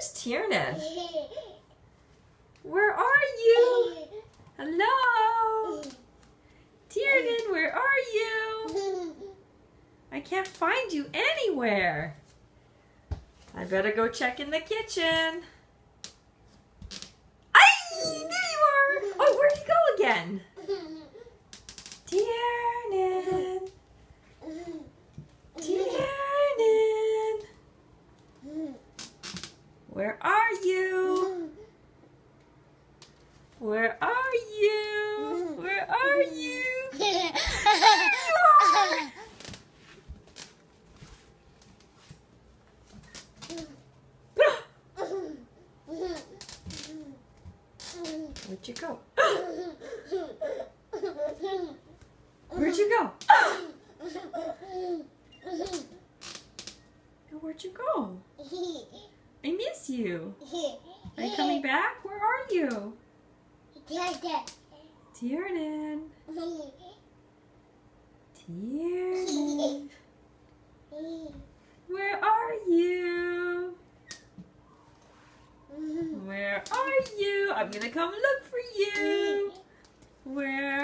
Where's Tiernan? Where are you? Hello? Tiernan, where are you? I can't find you anywhere. I better go check in the kitchen. There you are. Oh, where'd you go again? Tiernan. Tiernan. Where are you? Where are you? Where are you? There you are. Where'd you go? Where'd you go? Where'd you go? I miss you. Are you coming back? Where are you? Tiernan. Tiernan. Where are you? Where are you? I'm gonna come look for you. Where